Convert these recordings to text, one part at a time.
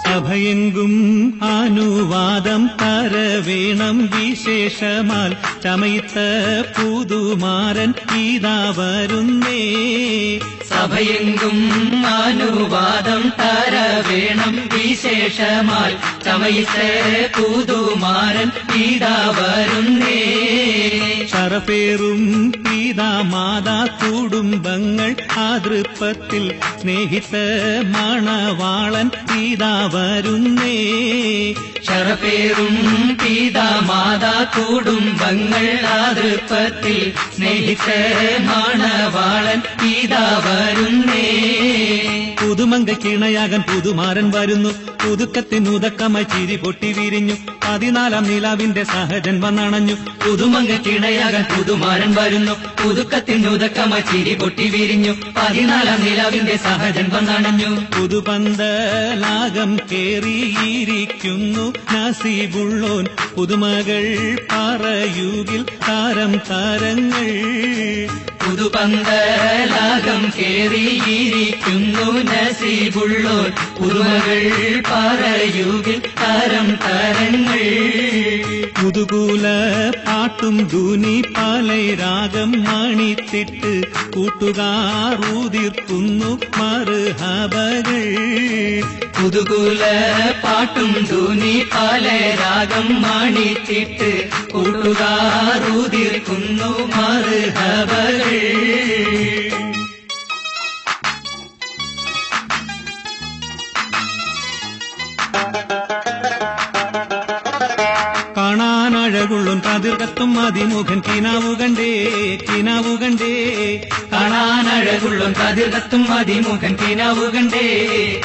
സഭയെങ്കും അനുവാദം തരവേണം വിശേഷമാൽ ചമയത്ത പുതുമാരൻ ഇതാ വരുന്നേ. സഭയെങ്കും അനുവാദം തരവേണം വിശേഷമാൽ ചമയത്ത പുതുമാരൻ ഇതാ വരുന്നേ. ശരപേറും പിതാ മാതാ കുടുംബങ്ങൾ ആതൃപ്പത്തിൽ സ്നേഹിത മണവാളൻ ഇതാ വരുന്നേ. ശരപേറും പിതാ മാതാ കുടുംബങ്ങൾ ആതൃപ്പത്തിൽ സ്നേഹിത മണവാളൻ ഇതാ വരുന്നേ. പുതുമങ്കക്കിണയാകൻ പുതുമാരൻ വരുന്നു, പുതുക്കത്തിനുതക്കമായി ചിരി പൊട്ടി വിരിഞ്ഞു. 14 നിലാവിന്റെ സഹജൻ വന്നണഞ്ഞു. പുതുമങ്കക്കിണയാകൻ പുതുമാരൻ വരുന്നു, പുതുക്കത്തിനുതക്കമായി ചിരി പൊട്ടി വിരിഞ്ഞു. 14 നിലാവിന്റെ സഹജൻ വന്നണഞ്ഞു. പുതുപന്തലാകം കേറിയിരിക്കുന്നു നസീബുള്ളോൻ, പുതുമകൾ പറയുകിൽ താരം താരങ്ങൾ. പുതുപന്തലാകം കേറിയിരിക്കുന്നു നസീബുള്ളോൻ, പുതുമകൾ പറയുകിൽ താരം താരങ്ങൾ. മുതുകൂല പാട്ടും ധൂനി പാലൈ രാഗം മണിത്തിട്ട് കൂട്ടുകാർ ഊതിർക്കുന്നു മറുഹബകൾ. പുതുകൂല പാട്ടും ധൂനി പാല രാഗം മണിത്തിട്ട് കൂട്ടുകാർ ഊതിർക്കുന്നു മറുഹബകൾ. കാണാനഴകുള്ളും കതിർകത്തും അതിമുഖൻ കിനാവുകണ്ടേ കിനാവുകണ്ടേ. കാണാനഴകുള്ളും കതിർകത്തും അതിമുഖൻ കിനാവുകണ്ടേ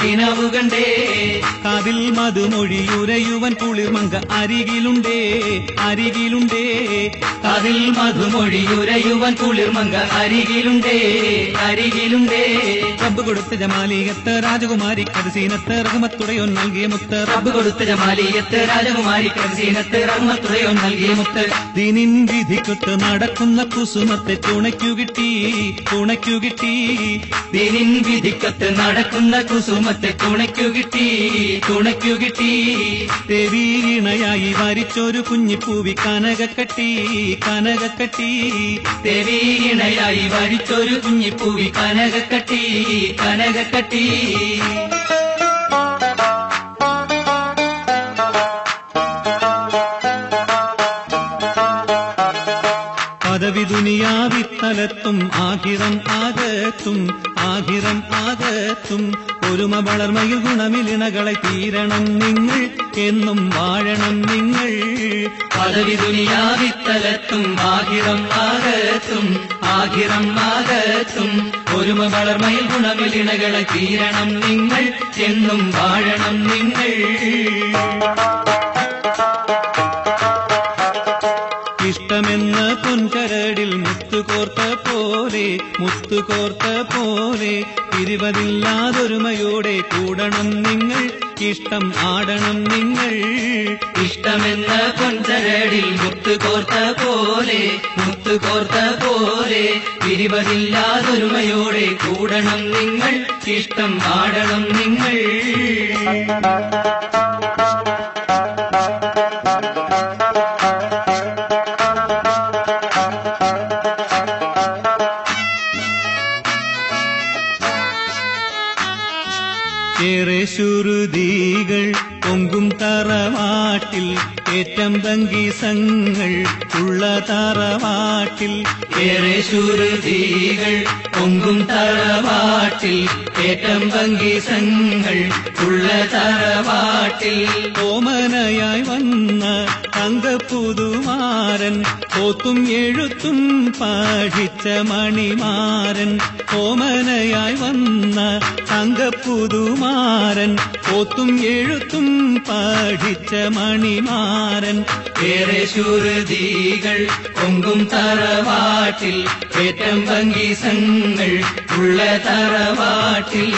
കിനാവുകണ്ടേ. കാതിൽ മധുമൊഴിയുരയുവൻ കുളിർമങ്ക അരികിലുണ്ടേ അരികിലുണ്ടേ. കാതിൽ മധുമൊഴിയുരയുവൻ കുളിർമങ്ക അരികിലുണ്ടേ അരികിലുണ്ടേ. റബ്ബ് കൊടുത്ത ജമാലിയത്ത് രാജകുമാരി കദസീനത്ത് റഹ്മത്തുടയോൻ നൽകിയ മുത്ത്. റബ്ബ് കൊടുത്ത ജമാലിയത്ത് രാജകുമാരി കദസീനത്ത് റഹ്മത്തുടയോൻ നൽകിയ മുത്ത്. ദീനിൻ വിധിക്കൊത്ത് നടക്കുന്ന കുസുമത്തെ തുണയ്ക്കു കിട്ടി തുണയ്ക്കു കിട്ടി. ദീനിൻ വിധിക്കത്ത് നടക്കുന്ന കുസുമത്തെ തുണയ്ക്കു കിട്ടി തുണയ്ക്കു കിട്ടി. ദേവീണയായി വരിച്ചൊരു കുഞ്ഞിപ്പൂവി കനകക്കട്ടി കനകക്കട്ടി. ദേവീണയായി വരിച്ചൊരു കുഞ്ഞിപ്പൂവി കനകക്കട്ടി കനകക്കട്ടി. പദവി ദുനിയാവിത്തലത്തും ആഹിറം ആകത്തും ആഹിറം ആകത്തും. ഒരുമ വളർമയിൽ ഗുണമിലിണകളെ തീരണം നിങ്ങൾ എന്നും വാഴണം നിങ്ങൾ. പദവി ദുനിയാവിത്തലത്തും ആഹിറം ആകത്തും ആഹിറം ആകത്തും. ഒരുമ വളർമയിൽ ഗുണമിലിണകളെ തീരണം നിങ്ങൾ എന്നും വാഴണം നിങ്ങൾ. ഇഷ്ടമെന്ന പൊൻകരടിൽ മുത്തുകോർത്ത പോലെ മുത്തുകോർത്ത പോലെ. ഇരുപതില്ലാതൊരുമയോടെ കൂടണം നിങ്ങൾ, ഇഷ്ടം ആടണം നിങ്ങൾ. ഇഷ്ടമെന്ന പൊൻചരടിൽ മുത്തുകോർത്ത പോലെ മുത്തുകോർത്ത പോലെ. ഇരുപതില്ലാതൊരുമയോടെ കൂടണം നിങ്ങൾ, ഇഷ്ടം ആടണം നിങ്ങൾ. ഏറെ ശ്രുതികൾ പൊങ്കും തറവാട്ടിൽ ഏറ്റം സംഗീതങ്ങൾ ഉള്ള തറവാട്ടിൽ. ഏറെ ശ്രുതികൾ പൊങ്കും തറവാട്ടിൽ ഏറ്റം സംഗീതങ്ങൾ ഉള്ള തറവാട്ടിൽ. ഓമനയായി വന്ന തങ്കപ്പുതുമാരൻ പോത്തും എഴുത്തും പഠിച്ച മണിമാരൻ. ഓമനയായി വന്ന തങ്കപ്പുതുമാരൻ പോത്തും എഴുത്തും പഠിച്ച മണിമാരൻ. ഏറെ ശ്രുതികൾ പൊങ്കും തറവാട്ടിൽ ഏറ്റം സംഗീതങ്ങൾ ഉള്ള തറവാട്ടിൽ.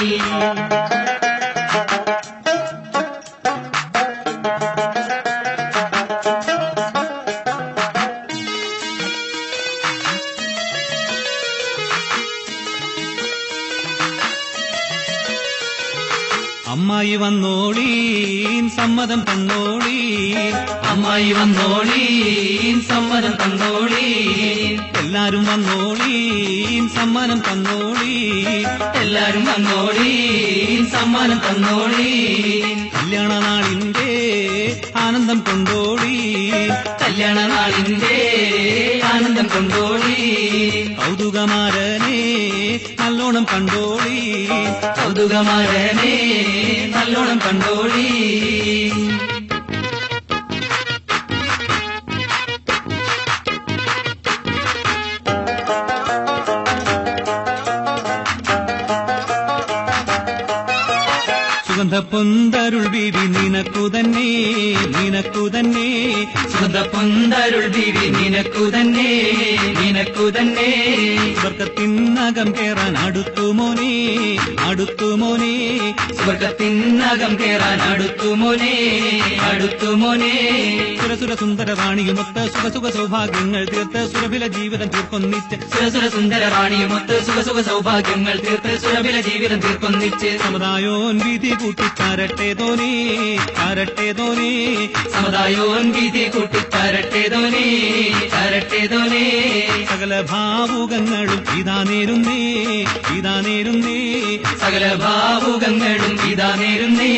അമ്മായി വന്നോളീൻ സമ്മതം തന്നോളീ, അമ്മായി വന്നോളീൻ സമ്മതം തന്നോളീ, എല്ലാരും വന്നോളീൻ സമ്മാനം തന്നോളീ, എല്ലാരും വന്നോളീൻ സമ്മാനം തന്നോളീ, കല്യാണ നാളിന്റെ ആനന്ദം കൊണ്ടോളീ, കല്യാണ നാളിന്റെ ആനന്ദം കൊണ്ടോളീ, കൗതുകമാരനെ നല്ലോണം കണ്ടോളീ, കൗതുകമാരനെ നല്ലോണം കണ്ടോളീ. സുഗന്ധപ്പൊന്തരുൾ ബീവി നിനക്കു തന്നെ, നിനക്കു തന്നെ, സുഗന്ധപ്പൊന്തരുൾ ബീവി നിനക്കു തന്നെ, നിനക്കു തന്നെ, സ്വർഗത്തിനകം കേറാൻ അടുത്തുമോനെ, അടുത്തുമോനെ, സ്വർഗത്തിനകം കേറാൻ അടുത്തുമോനെ, അടുത്തുമോനെ, സുരസുര സുന്ദര റാണിയുമൊത്ത് സുഖസുഖ സൗഭാഗ്യങ്ങൾ തീർത്ത് സുരഭില ജീവിതം തീർക്കൊന്നിച്ച്, സുരസുര സുന്ദര റാണിയുമൊത്ത് സുഖസുഖ സൗഭാഗ്യങ്ങൾ തീർത്ത് സുരഭില ജീവിതം തീർക്കൊന്നിച്ച്, സമുദായോൻ വിധി കൂട്ടി ചാരട്ടെ തോനേ, ചാരട്ടെ തോനേ, സമുദായോൻ വിധി കൂട്ടി ചാരട്ടെ തോനേ, ചാരട്ടെ തോനേ, സകല ഭാവുകങ്ങളും ഇതാ നേരുന്നേ, ഇതാ നേരുന്നേ, സകല ഭാവുകങ്ങളും ഇതാ നേരുന്നേ,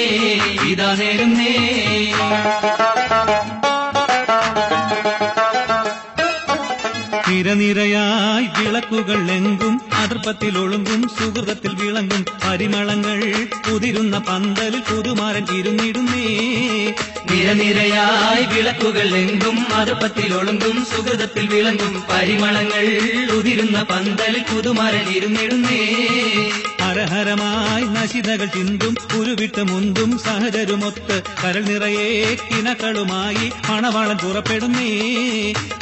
ഇതാ നേരുന്നേ. നിരനിരയായി വിളക്കുകൾ എങ്കും അതിർപ്പത്തിൽ ഒളുങ്കും സുഹൃതത്തിൽ വിളങ്ങും പരിമളങ്ങൾ ഉതിരുന്ന പന്തലിൽ പുതുമാരൻ ഇരുന്നിടുന്നേ, നിരനിരയായി വിളക്കുകൾ എങ്കും അതിർപ്പത്തിൽ ഒളുങ്കും സുഹൃതത്തിൽ വിളങ്ങും പരിമളങ്ങൾ ഉതിരുന്ന പന്തലിൽ പുതുമാരൻ ഇരുന്നിടുന്നേ, ഹരഹരമായി നശിതകൾ ചിന്തും ഉരുവിട്ട് മുന്തും സഹചരുമൊത്ത് കരൾ നിറയെ കിനക്കളുമായി മണവാളൻ പുറപ്പെടുന്നേ,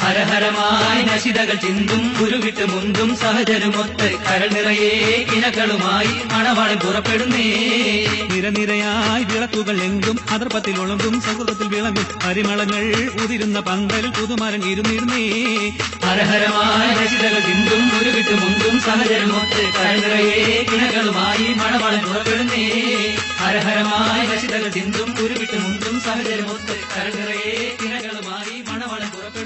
ഹരഹരമായി നശിതകൾ ചിന്തും ഉരുവിട്ട് മുന്തും സഹചരുമൊത്ത് കരൾ നിറയെ കിനക്കളുമായി മണവാളൻ പുറപ്പെടുന്നേ, നിരനിരയായി വിളക്കുകൾ എങ്കും അതിർപ്പത്തിൽ ഒളുങ്കും സൗഹൃദത്തിൽ വിളങ്ങും പരിമളങ്ങൾ ഉതിരുന്ന പന്തലിൽ പുതുമാരൻ ഇരുന്നിരുന്നേ, ഹരഹരമായി നശിതകൾ ചിന്തും ഉരുവിട്ട് മുന്തും സഹചരുമൊത്ത് കരൾ നിറയെ കിനകളുമായി മണവാളൻ പുറപ്പെടുന്നേ, ഹരഹരമായി നശിതകൾ ചിന്തും ഉരുവിട്ട് മുന്തും സഹചരുമൊത്ത് കരൾ നിറയെ കിനകളുമായി മണവാളൻ പുറപ്പെടുന്നു.